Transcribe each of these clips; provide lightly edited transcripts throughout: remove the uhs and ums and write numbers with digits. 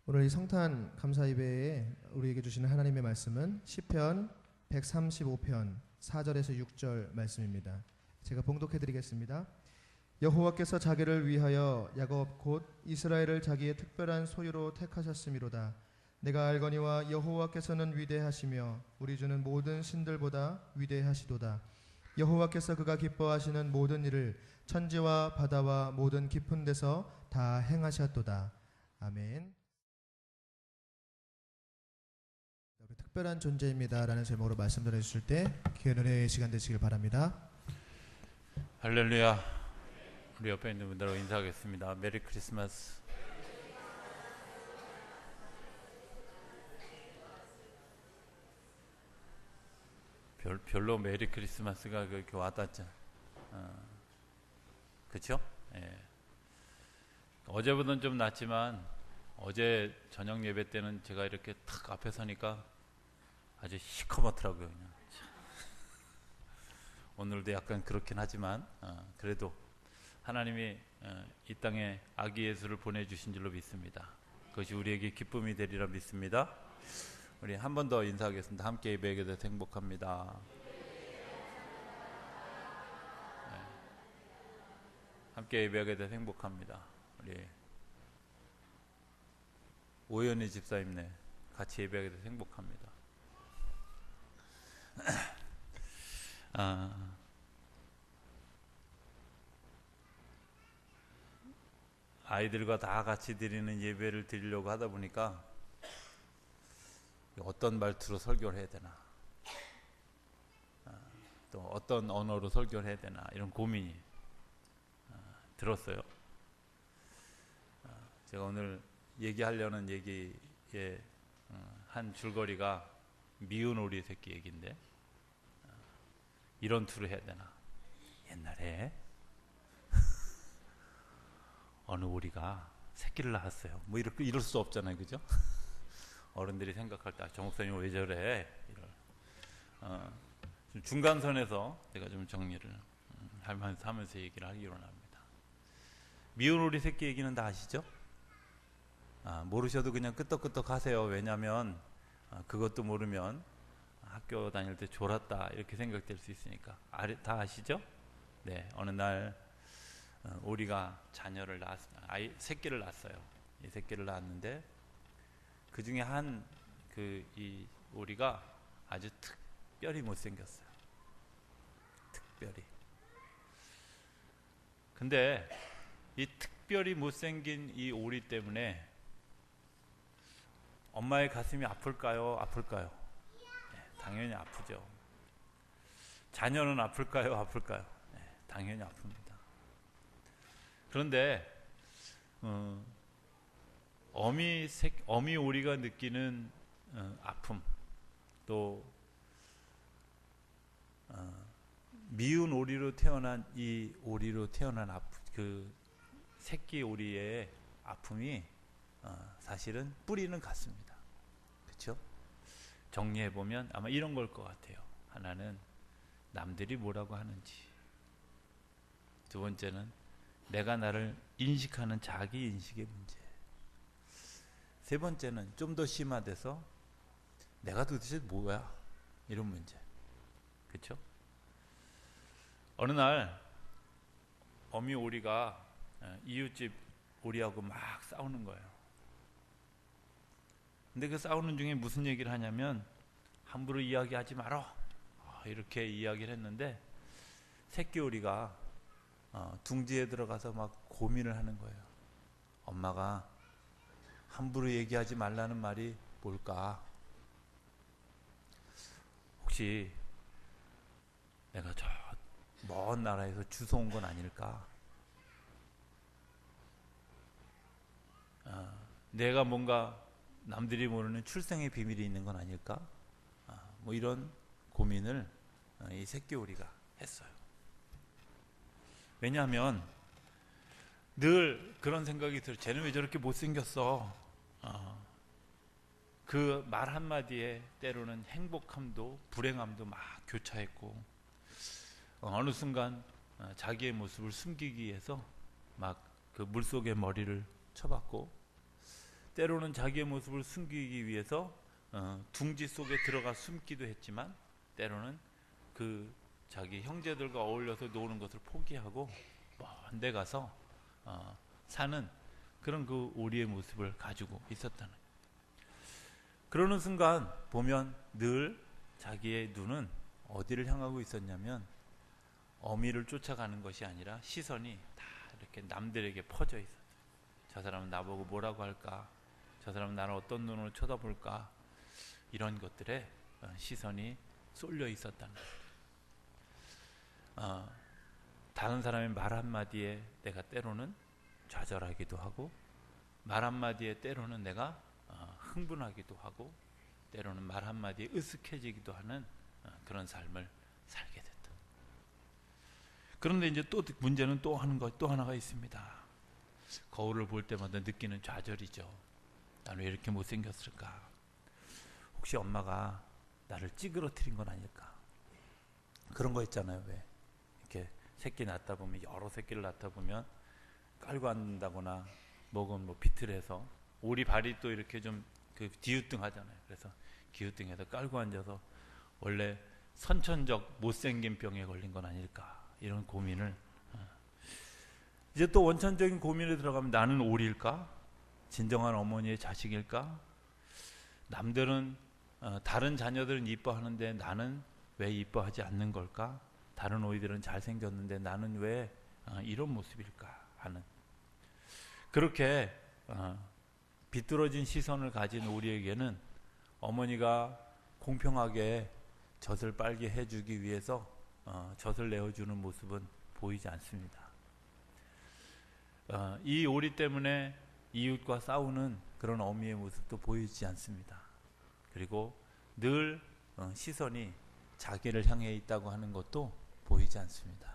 오늘 이 성탄 감사 예배에 우리에게 주시는 하나님의 말씀은 시편 135편 4절에서 6절 말씀입니다. 제가 봉독해 드리겠습니다. 여호와께서 자기를 위하여 야곱 곧 이스라엘을 자기의 특별한 소유로 택하셨음이로다. 내가 알거니와 여호와께서는 위대하시며 우리 주는 모든 신들보다 위대하시도다. 여호와께서 그가 기뻐하시는 모든 일을 천지와 바다와 모든 깊은 데서 다 행하셨도다. 아멘. 우리 특별한 존재입니다 라는 제목으로 말씀 전해주실 때 귀한 은혜의 시간 되시길 바랍니다. 할렐루야. 우리 옆에 있는 분들하고 인사하겠습니다. 메리 크리스마스. 별로 메리 크리스마스가 그렇게 와닿지. 그쵸? 예. 어제보다는 좀 낫지만 어제 저녁 예배 때는 제가 이렇게 탁 앞에 서니까 아주 시커멓더라고요. 그냥. 오늘도 약간 그렇긴 하지만 그래도 하나님이 이 땅에 아기 예수를 보내주신 줄로 믿습니다. 그것이 우리에게 기쁨이 되리라 믿습니다. 우리 한 번 더 인사하겠습니다. 함께 예배하게 돼서 행복합니다. 네. 함께 예배하게 돼서 행복합니다. 우리 오연희 집사님네 같이 예배하게 돼서 행복합니다. 아이들과 다 같이 드리는 예배를 드리려고 하다 보니까 어떤 말투로 설교를 해야 되나, 또 어떤 언어로 설교를 해야 되나 이런 고민이 들었어요. 제가 오늘 얘기하려는 얘기의 한 줄거리가 미운 오리 새끼 얘기인데, 이런 투를 해야 되나. 옛날에 어느 오리가 새끼를 낳았어요. 뭐 이럴 수 없잖아요, 그죠? 어른들이 생각할 때 저 목사님 왜 저래? 좀 중간선에서 제가 좀 정리를 하면서 얘기를 하기로 합니다. 미운 오리 새끼 얘기는 다 아시죠? 모르셔도 그냥 끄떡끄떡 하세요. 왜냐하면 그것도 모르면 학교 다닐 때 졸았다 이렇게 생각될 수 있으니까. 다 아시죠? 네, 어느 날 오리가 새끼를 낳았어요. 이 새끼를 낳았는데 그 중에 이 오리가 아주 특별히 못생겼어요. 특별히. 근데 이 특별히 못생긴 이 오리 때문에 엄마의 가슴이 아플까요? 아플까요? 네, 당연히 아프죠. 자녀는 아플까요? 아플까요? 네, 당연히 아픕니다. 그런데 어미 오리가 느끼는 아픔, 또 미운 오리로 태어난 이 오리로 태어난 그 새끼 오리의 아픔이 사실은 뿌리는 같습니다. 그렇죠? 정리해보면 아마 이런 걸 것 같아요. 하나는 남들이 뭐라고 하는지, 두 번째는 내가 나를 인식하는 자기 인식의 문제, 세 번째는 좀 더 심화돼서 내가 도대체 뭐야? 이런 문제. 그렇죠? 어느 날 어미 오리가 이웃집 오리하고 막 싸우는 거예요. 근데 그 싸우는 중에 무슨 얘기를 하냐면 함부로 이야기하지 마라 이렇게 이야기를 했는데, 새끼 오리가 둥지에 들어가서 막 고민을 하는 거예요. 엄마가 함부로 얘기하지 말라는 말이 뭘까? 혹시 내가 저 먼 나라에서 주워온 건 아닐까? 내가 뭔가 남들이 모르는 출생의 비밀이 있는 건 아닐까? 뭐 이런 고민을 이 새끼 오리가 했어요. 왜냐하면 늘 그런 생각이 들어요. 쟤는 왜 저렇게 못생겼어? 그 말 한마디에 때로는 행복함도 불행함도 막 교차했고, 어느 순간 자기의 모습을 숨기기 위해서 막 그 물속에 머리를 쳐박고, 때로는 자기의 모습을 숨기기 위해서 둥지 속에 들어가 숨기도 했지만 때로는 그 자기 형제들과 어울려서 노는 것을 포기하고 먼 데 가서 사는 그런 그 오리의 모습을 가지고 있었다는 거예요. 그러는 순간 보면 늘 자기의 눈은 어디를 향하고 있었냐면 어미를 쫓아가는 것이 아니라 시선이 다 이렇게 남들에게 퍼져 있었어요. 저 사람은 나보고 뭐라고 할까? 저 사람은 나를 어떤 눈으로 쳐다볼까? 이런 것들에 시선이 쏠려 있었다는 거예요. 다른 사람의 말 한마디에 내가 때로는 좌절하기도 하고 말 한마디에 때로는 내가 흥분하기도 하고 때로는 말 한마디에 으쓱해지기도 하는 그런 삶을 살게 됐다. 그런데 이제 또 문제는 또 하나가 있습니다. 거울을 볼 때마다 느끼는 좌절이죠. 나는 왜 이렇게 못생겼을까? 혹시 엄마가 나를 찌그러뜨린 건 아닐까? 그런 거 있잖아요. 왜 이렇게 새끼 낳다 보면 여러 새끼를 낳다 보면 깔고 앉는다거나 목은 뭐 비틀해서 오리 발이 또 이렇게 좀 그 기우뚱하잖아요. 그래서 기우뚱해서 깔고 앉아서 원래 선천적 못생긴 병에 걸린 건 아닐까? 이런 고민을 이제 또 원천적인 고민에 들어가면 나는 오리일까? 진정한 어머니의 자식일까? 남들은 다른 자녀들은 이뻐하는데 나는 왜 이뻐하지 않는 걸까? 다른 오이들은 잘생겼는데 나는 왜 이런 모습일까? 하는 그렇게 비뚤어진 시선을 가진 오리에게는 어머니가 공평하게 젖을 빨게 해주기 위해서 젖을 내어주는 모습은 보이지 않습니다. 이 오리 때문에 이웃과 싸우는 그런 어미의 모습도 보이지 않습니다. 그리고 늘 시선이 자기를 향해 있다고 하는 것도 보이지 않습니다.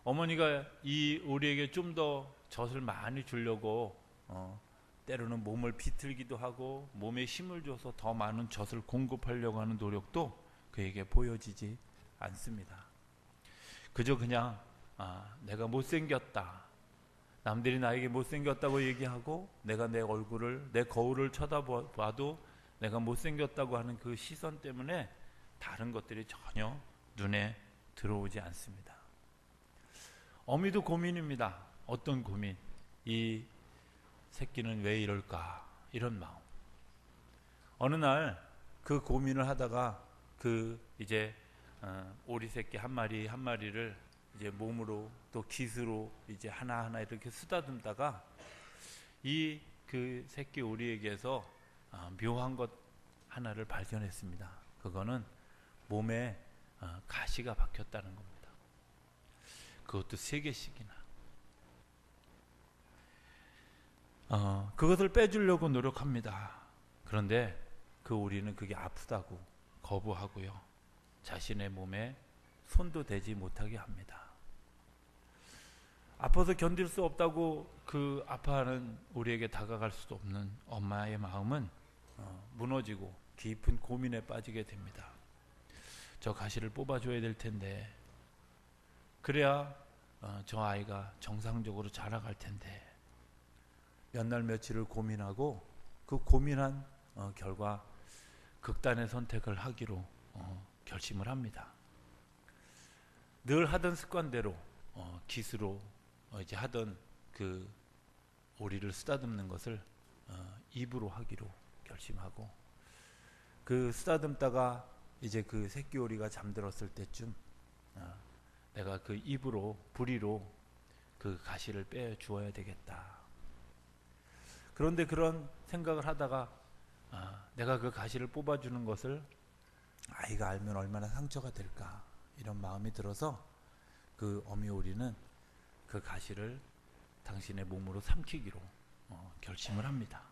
어머니가 이 오리에게 좀 더 젖을 많이 주려고 때로는 몸을 비틀기도 하고 몸에 힘을 줘서 더 많은 젖을 공급하려고 하는 노력도 그에게 보여지지 않습니다. 그저 그냥 내가 못생겼다. 남들이 나에게 못생겼다고 얘기하고 내가 내 얼굴을 내 거울을 쳐다봐도 내가 못생겼다고 하는 그 시선 때문에 다른 것들이 전혀 눈에 들어오지 않습니다. 어미도 고민입니다. 어떤 고민? 이 새끼는 왜 이럴까? 이런 마음. 어느 날 그 고민을 하다가 그 이제 오리 새끼 한 마리를 이제 몸으로 또 깃으로 이제 하나하나 이렇게 쓰다듬다가 이 그 새끼 오리에게서 묘한 것 하나를 발견했습니다. 그거는 몸에 가시가 박혔다는 겁니다. 그것도 3개씩이나. 그것을 빼주려고 노력합니다. 그런데 그 오리는 그게 아프다고 거부하고요. 자신의 몸에 손도 대지 못하게 합니다. 아파서 견딜 수 없다고 그 아파하는 우리에게 다가갈 수도 없는 엄마의 마음은 무너지고 깊은 고민에 빠지게 됩니다. 저 가시를 뽑아줘야 될 텐데 그래야 저 아이가 정상적으로 자라갈 텐데 몇 날 며칠을 고민하고 그 고민한 결과 극단의 선택을 하기로 결심을 합니다. 늘 하던 습관대로 깃으로 이제 하던 그 오리를 쓰다듬는 것을 입으로 하기로 결심하고 그 쓰다듬다가 이제 그 새끼 오리가 잠들었을 때쯤 내가 그 입으로 부리로 그 가시를 빼 주어야 되겠다. 그런데 그런 생각을 하다가 내가 그 가시를 뽑아주는 것을 아이가 알면 얼마나 상처가 될까 이런 마음이 들어서 그 어미 오리는 그 가시를 당신의 몸으로 삼키기로 결심을 합니다.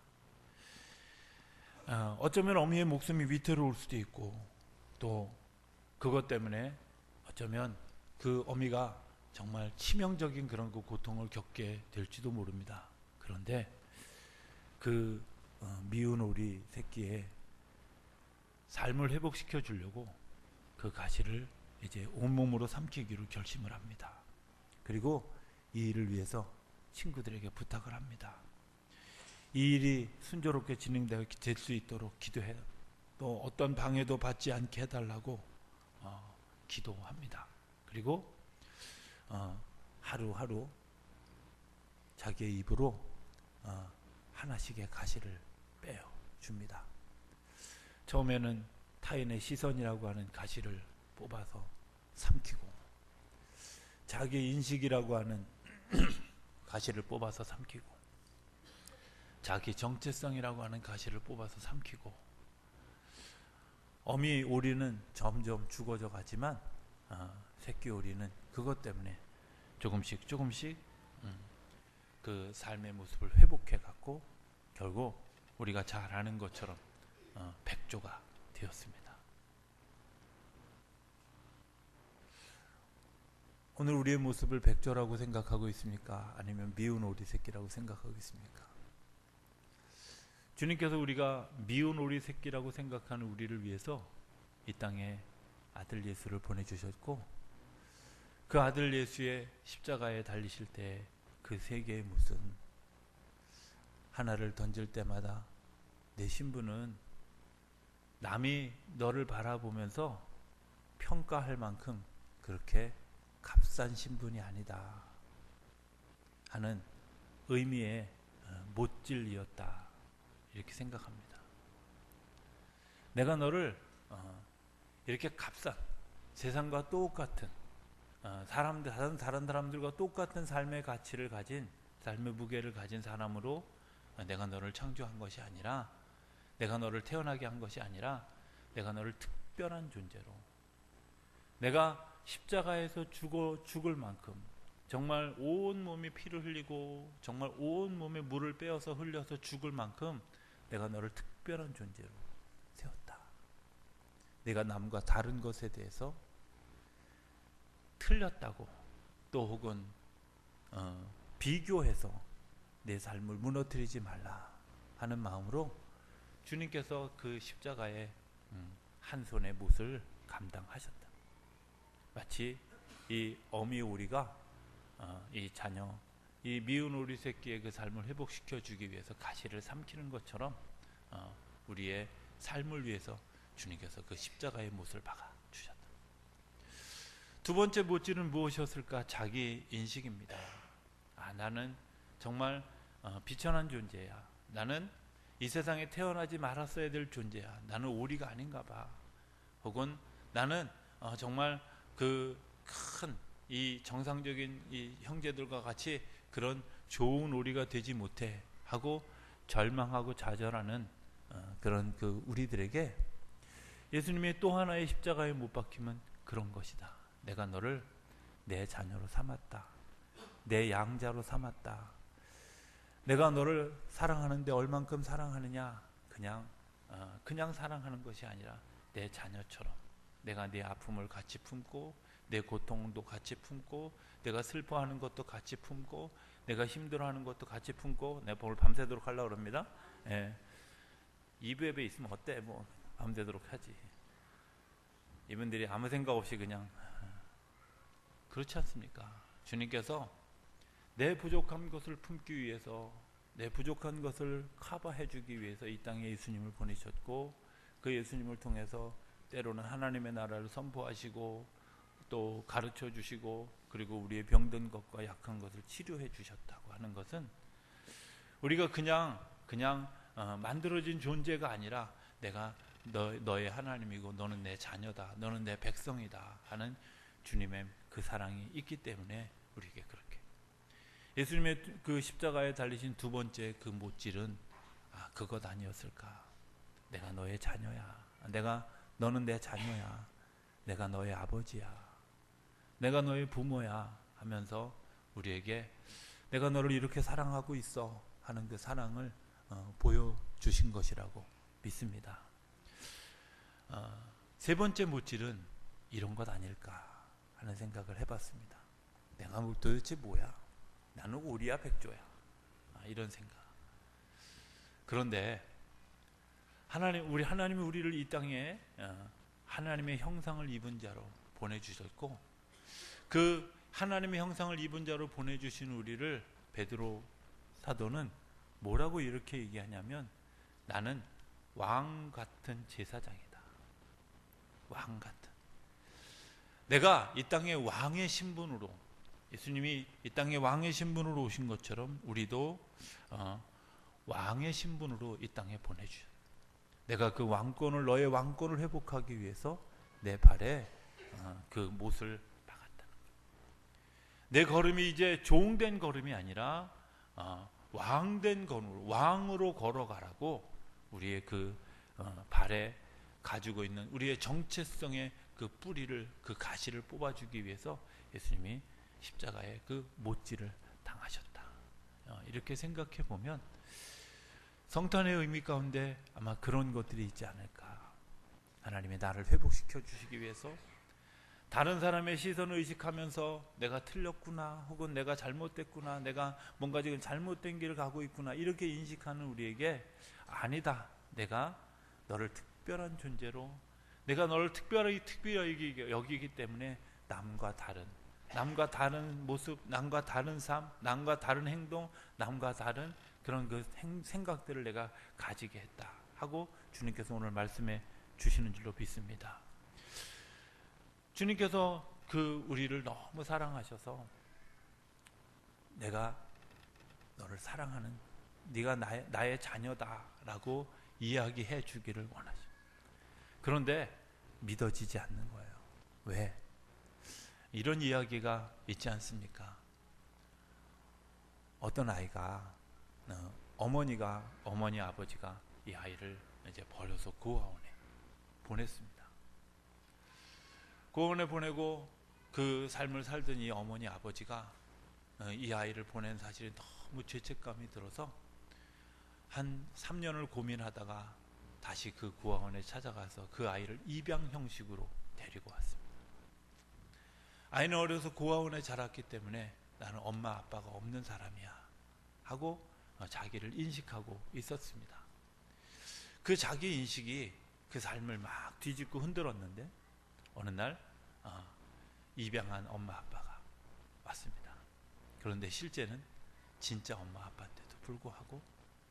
어쩌면 어미의 목숨이 위태로울 수도 있고 또 그것 때문에 어쩌면 그 어미가 정말 치명적인 그런 그 고통을 겪게 될지도 모릅니다. 그런데 그 미운 오리 새끼의 삶을 회복시켜 주려고 그 가시를 이제 온몸으로 삼키기로 결심을 합니다. 그리고 이 일을 위해서 친구들에게 부탁을 합니다. 이 일이 순조롭게 진행될 수 있도록 기도해, 또 어떤 방해도 받지 않게 해달라고 기도합니다. 그리고 하루하루 자기의 입으로 하나씩의 가시를 빼어 줍니다. 처음에는 타인의 시선이라고 하는 가시를 뽑아서 삼키고, 자기의 인식이라고 하는 가시를 뽑아서 삼키고, 자기 정체성이라고 하는 가시를 뽑아서 삼키고, 어미 오리는 점점 죽어져 가지만 새끼 오리는 그것 때문에 조금씩 그 삶의 모습을 회복해 갖고 결국 우리가 잘 아는 것처럼 백조가 되었습니다. 오늘 우리의 모습을 백조라고 생각하고 있습니까? 아니면 미운 오리 새끼라고 생각하고 있습니까? 주님께서 우리가 미운 오리 새끼라고 생각하는 우리를 위해서 이 땅에 아들 예수를 보내주셨고, 그 아들 예수의 십자가에 달리실 때 그 세 개의 못은 하나를 던질 때마다 내 신분은 남이 너를 바라보면서 평가할 만큼 그렇게 값싼 신분이 아니다 하는 의미의 못질이었다, 이렇게 생각합니다. 내가 너를 이렇게 값싼, 세상과 똑같은 다른 사람들과 똑같은 삶의 가치를 가진, 삶의 무게를 가진 사람으로 내가 너를 창조한 것이 아니라, 내가 너를 태어나게 한 것이 아니라, 내가 너를 특별한 존재로, 내가 십자가에서 죽을 만큼 정말 온 몸이 피를 흘리고 정말 온 몸에 물을 빼어서 흘려서 죽을 만큼 내가 너를 특별한 존재로 세웠다. 내가 남과 다른 것에 대해서 틀렸다고, 또 혹은 비교해서 내 삶을 무너뜨리지 말라 하는 마음으로 주님께서 그 십자가의 한 손의 못을 감당하셨다. 마치 이 어미 오리가 이 자녀, 이 미운 오리 새끼의 그 삶을 회복시켜 주기 위해서 가시를 삼키는 것처럼 우리의 삶을 위해서 주님께서 그 십자가의 못을 박아 주셨다. 두 번째 못질은 무엇이었을까? 자기 인식입니다. 나는 정말 비천한 존재야. 나는 이 세상에 태어나지 말았어야 될 존재야. 나는 오리가 아닌가 봐. 혹은 나는 정말 그 큰 이 정상적인 이 형제들과 같이 그런 좋은 오리가 되지 못해 하고 절망하고 좌절하는 그런 그 우리들에게 예수님의 또 하나의 십자가에 못 박힘은 그런 것이다. 내가 너를 내 자녀로 삼았다. 내 양자로 삼았다. 내가 너를 사랑하는데 얼만큼 사랑하느냐? 그냥 사랑하는 것이 아니라 내 자녀처럼 내가 네 아픔을 같이 품고, 내 고통도 같이 품고, 내가 슬퍼하는 것도 같이 품고, 내가 힘들어하는 것도 같이 품고. 내가 오늘 밤새도록 하려고 그럽니다. 2부에 있으면 어때? 뭐 밤새도록 하지. 이분들이 아무 생각 없이 그냥, 그렇지 않습니까? 주님께서 내 부족한 것을 품기 위해서, 내 부족한 것을 커버해 주기 위해서 이 땅에 예수님을 보내셨고, 그 예수님을 통해서 때로는 하나님의 나라를 선포하시고 또 가르쳐 주시고, 그리고 우리의 병든 것과 약한 것을 치료해 주셨다고 하는 것은 우리가 그냥 만들어진 존재가 아니라 내가 너의 하나님이고 너는 내 자녀다, 너는 내 백성이다 하는 주님의 그 사랑이 있기 때문에 우리에게 그렇게. 예수님의 그 십자가에 달리신 두 번째 그 못질은 그것 아니었을까? 내가 너의 자녀야. 너는 내 자녀야. 내가 너의 아버지야. 내가 너의 부모야 하면서 우리에게 내가 너를 이렇게 사랑하고 있어 하는 그 사랑을 보여주신 것이라고 믿습니다. 세 번째 못질은 이런 것 아닐까 하는 생각을 해봤습니다. 내가 도대체 뭐야? 나는 오리야 백조야? 이런 생각. 그런데 하나님이 우리를 이 땅에 하나님의 형상을 입은 자로 보내주셨고, 그 하나님의 형상을 입은 자로 보내주신 우리를 베드로 사도는 뭐라고 이렇게 얘기하냐면 나는 왕 같은 제사장이다. 왕 같은. 내가 이 땅에 왕의 신분으로, 예수님이 이 땅에 왕의 신분으로 오신 것처럼 우리도 왕의 신분으로 이 땅에 보내주셨다. 내가 그 왕권을, 너의 왕권을 회복하기 위해서 내 발에 그 못을 박았다. 내 걸음이 이제 종된 걸음이 아니라 왕된 걸음으로, 왕으로 걸어가라고 우리의 그 발에 가지고 있는 우리의 정체성의 그 뿌리를, 그 가시를 뽑아주기 위해서 예수님이 십자가에 그 못질을 당하셨다. 이렇게 생각해 보면 성탄의 의미 가운데 아마 그런 것들이 있지 않을까. 하나님이 나를 회복시켜 주시기 위해서 다른 사람의 시선을 의식하면서 내가 틀렸구나, 혹은 내가 잘못됐구나, 내가 뭔가 지금 잘못된 길을 가고 있구나, 이렇게 인식하는 우리에게 아니다. 내가 너를 특별한 존재로, 내가 너를 특별히 여기기 때문에 남과 다른 모습, 남과 다른 삶, 남과 다른 행동, 남과 다른 그런 그 생각들을 내가 가지게 했다 하고 주님께서 오늘 말씀해 주시는 줄로 믿습니다. 주님께서 그 우리를 너무 사랑하셔서 내가 너를 사랑하는, 네가 나의 자녀다라고 이야기해 주기를 원하죠. 그런데 믿어지지 않는 거예요. 왜? 이런 이야기가 있지 않습니까? 어떤 아이가 어머니 아버지가 이 아이를 이제 버려서 고아원에 보냈습니다. 고아원에 보내고 그 삶을 살던 이 어머니 아버지가 이 아이를 보낸 사실에 너무 죄책감이 들어서 한 3년을 고민하다가 다시 그 고아원에 찾아가서 그 아이를 입양 형식으로 데리고 왔습니다. 아이는 어려서 고아원에 자랐기 때문에 나는 엄마 아빠가 없는 사람이야 하고 자기를 인식하고 있었습니다. 그 자기 인식이 그 삶을 막 뒤집고 흔들었는데 어느 날 입양한 엄마 아빠가 왔습니다. 그런데 실제는 진짜 엄마 아빠인데도 불구하고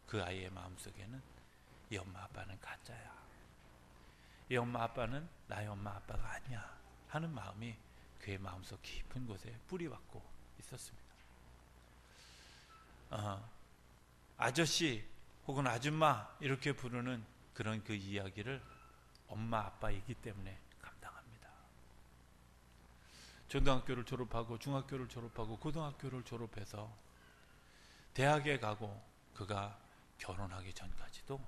그 아이의 마음속에는 이 엄마 아빠는 가짜야, 이 엄마 아빠는 나의 엄마 아빠가 아니야 하는 마음이 그의 마음속 깊은 곳에 뿌리박고 있었습니다. 아저씨 혹은 아줌마 이렇게 부르는 그런 그 이야기를 엄마 아빠이기 때문에 감당합니다. 초등학교를 졸업하고 중학교를 졸업하고 고등학교를 졸업해서 대학에 가고 그가 결혼하기 전까지도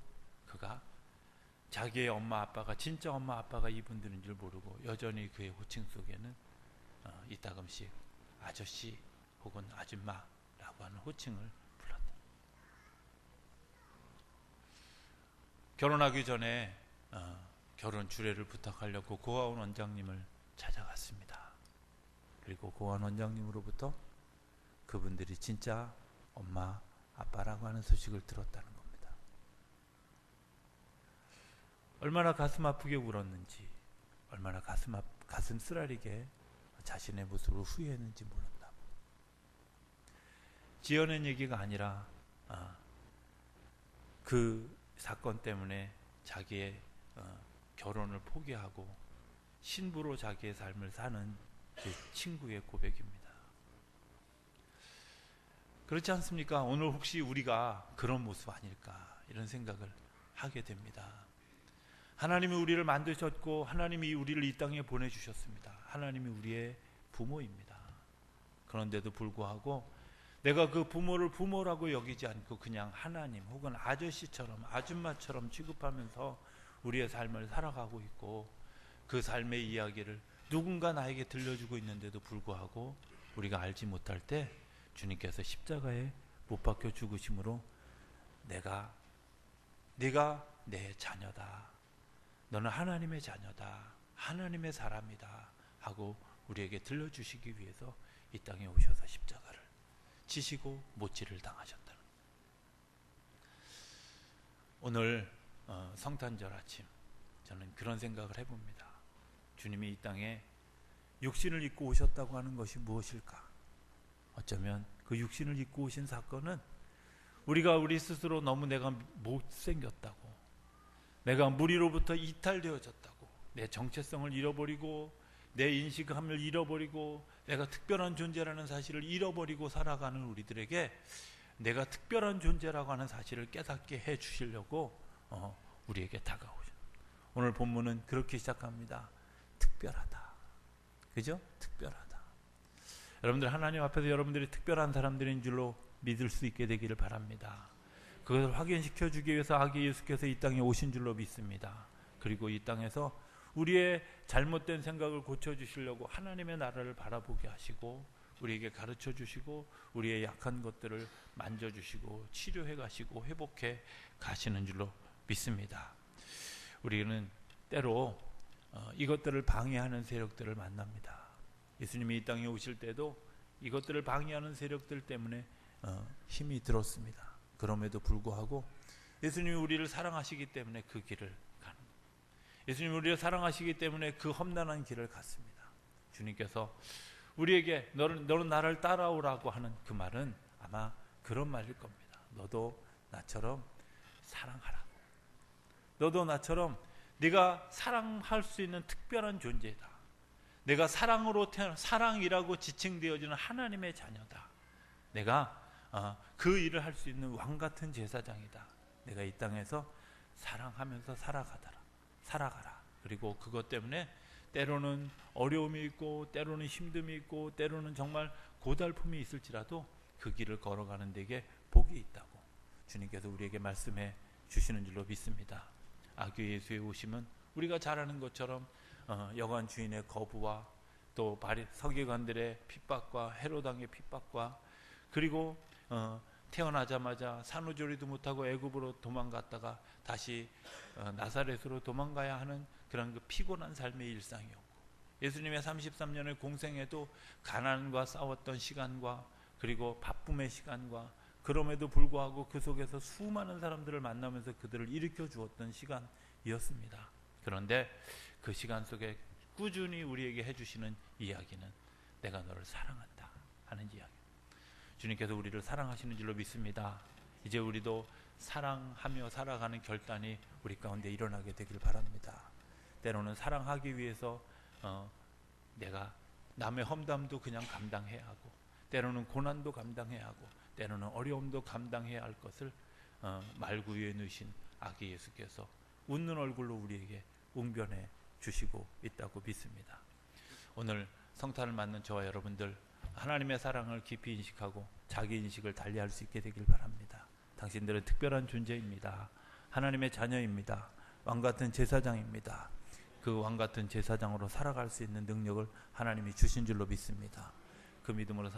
그가 자기의 엄마 아빠가 진짜 엄마 아빠가 이분들인 줄 모르고 여전히 그의 호칭 속에는 이따금씩 아저씨 혹은 아줌마라고 하는 호칭을 불렀다. 결혼하기 전에 결혼 주례를 부탁하려고 고아원 원장님을 찾아갔습니다. 그리고 고아원 원장님으로부터 그분들이 진짜 엄마 아빠라고 하는 소식을 들었다는 겁니다. 얼마나 가슴 아프게 울었는지, 얼마나 가슴 쓰라리게 자신의 모습을 후회했는지 모른다. 지어낸 얘기가 아니라 그 사건 때문에 자기의 결혼을 포기하고 신부로 자기의 삶을 사는 그 친구의 고백입니다. 그렇지 않습니까? 오늘 혹시 우리가 그런 모습 아닐까 이런 생각을 하게 됩니다. 하나님이 우리를 만드셨고 하나님이 우리를 이 땅에 보내주셨습니다. 하나님이 우리의 부모입니다. 그런데도 불구하고 내가 그 부모를 부모라고 여기지 않고 그냥 하나님 혹은 아저씨처럼 아줌마처럼 취급하면서 우리의 삶을 살아가고 있고 그 삶의 이야기를 누군가 나에게 들려주고 있는데도 불구하고 우리가 알지 못할 때 주님께서 십자가에 못 박혀 죽으심으로 네가 내 자녀다, 너는 하나님의 자녀다, 하나님의 사람이다 하고 우리에게 들려주시기 위해서 이 땅에 오셔서 십자가를 지시고 못질을 당하셨다는 겁니다. 오늘 성탄절 아침 저는 그런 생각을 해봅니다. 주님이 이 땅에 육신을 입고 오셨다고 하는 것이 무엇일까? 어쩌면 그 육신을 입고 오신 사건은 우리가 우리 스스로 너무 내가 못생겼다고, 내가 무리로부터 이탈되어졌다고, 내 정체성을 잃어버리고 내 인식함을 잃어버리고 내가 특별한 존재라는 사실을 잃어버리고 살아가는 우리들에게 내가 특별한 존재라고 하는 사실을 깨닫게 해 주시려고 우리에게 다가오죠. 오늘 본문은 그렇게 시작합니다. 특별하다. 그죠? 특별하다. 여러분들, 하나님 앞에서 여러분들이 특별한 사람들인 줄로 믿을 수 있게 되기를 바랍니다. 그것을 확인시켜 주기 위해서 아기 예수께서 이 땅에 오신 줄로 믿습니다. 그리고 이 땅에서 우리의 잘못된 생각을 고쳐주시려고 하나님의 나라를 바라보게 하시고 우리에게 가르쳐 주시고 우리의 약한 것들을 만져주시고 치료해 가시고 회복해 가시는 줄로 믿습니다. 우리는 때로 이것들을 방해하는 세력들을 만납니다. 예수님이 이 땅에 오실 때도 이것들을 방해하는 세력들 때문에 힘이 들었습니다. 그럼에도 불구하고 예수님이 우리를 사랑하시기 때문에 그 길을 가는 거예요. 예수님이 우리를 사랑하시기 때문에 그 험난한 길을 갔습니다. 주님께서 우리에게 너는 나를 따라오라고 하는 그 말은 아마 그런 말일 겁니다. 너도 나처럼 사랑하라. 너도 나처럼 네가 사랑할 수 있는 특별한 존재다. 내가 사랑으로 사랑이라고 지칭되어지는 하나님의 자녀다. 내가 그 일을 할 수 있는 왕같은 제사장이다. 내가 이 땅에서 사랑하면서 살아가라. 그리고 그것 때문에 때로는 어려움이 있고 때로는 힘듦이 있고 때로는 정말 고달픔이 있을지라도 그 길을 걸어가는 데에 복이 있다고 주님께서 우리에게 말씀해 주시는 줄로 믿습니다. 아기 예수의 오심은 우리가 잘 아는 것처럼 여관 주인의 거부와 또 서기관들의 핍박과 헤롯 왕의 핍박과 그리고 태어나자마자 산후조리도 못하고 애굽으로 도망갔다가 다시 나사렛으로 도망가야 하는 그런 그 피곤한 삶의 일상이었고, 예수님의 33년의 공생에도 가난과 싸웠던 시간과 그리고 바쁨의 시간과 그럼에도 불구하고 그 속에서 수많은 사람들을 만나면서 그들을 일으켜 주었던 시간이었습니다. 그런데 그 시간 속에 꾸준히 우리에게 해주시는 이야기는 내가 너를 사랑한다 하는 이야기. 주님께서 우리를 사랑하시는 줄로 믿습니다. 이제 우리도 사랑하며 살아가는 결단이 우리 가운데 일어나게 되길 바랍니다. 때로는 사랑하기 위해서 내가 남의 험담도 그냥 감당해야 하고 때로는 고난도 감당해야 하고 때로는 어려움도 감당해야 할 것을 말구유에 누신 아기 예수께서 웃는 얼굴로 우리에게 웅변해 주시고 있다고 믿습니다. 오늘 성탄을 맞는 저와 여러분들, 하나님의 사랑을 깊이 인식하고 자기 인식을 달리할 수 있게 되길 바랍니다. 당신들은 특별한 존재입니다. 하나님의 자녀입니다. 왕같은 제사장입니다. 그 왕같은 제사장으로 살아갈 수 있는 능력을 하나님이 주신 줄로 믿습니다. 그 믿음으로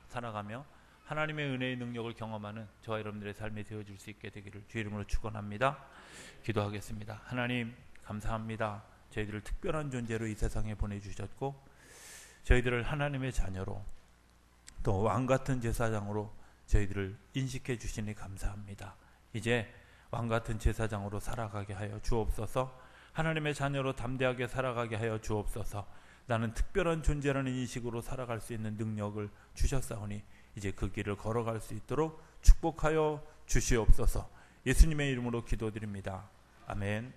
살아가며 하나님의 은혜의 능력을 경험하는 저와 여러분들의 삶이 되어줄 수 있게 되기를 주의 이름으로 축원합니다. 기도하겠습니다. 하나님 감사합니다. 저희들을 특별한 존재로 이 세상에 보내주셨고 저희들을 하나님의 자녀로 또 왕같은 제사장으로 저희들을 인식해 주시니 감사합니다. 이제 왕같은 제사장으로 살아가게 하여 주옵소서. 하나님의 자녀로 담대하게 살아가게 하여 주옵소서. 나는 특별한 존재라는 인식으로 살아갈 수 있는 능력을 주셨사오니 이제 그 길을 걸어갈 수 있도록 축복하여 주시옵소서. 예수님의 이름으로 기도드립니다. 아멘.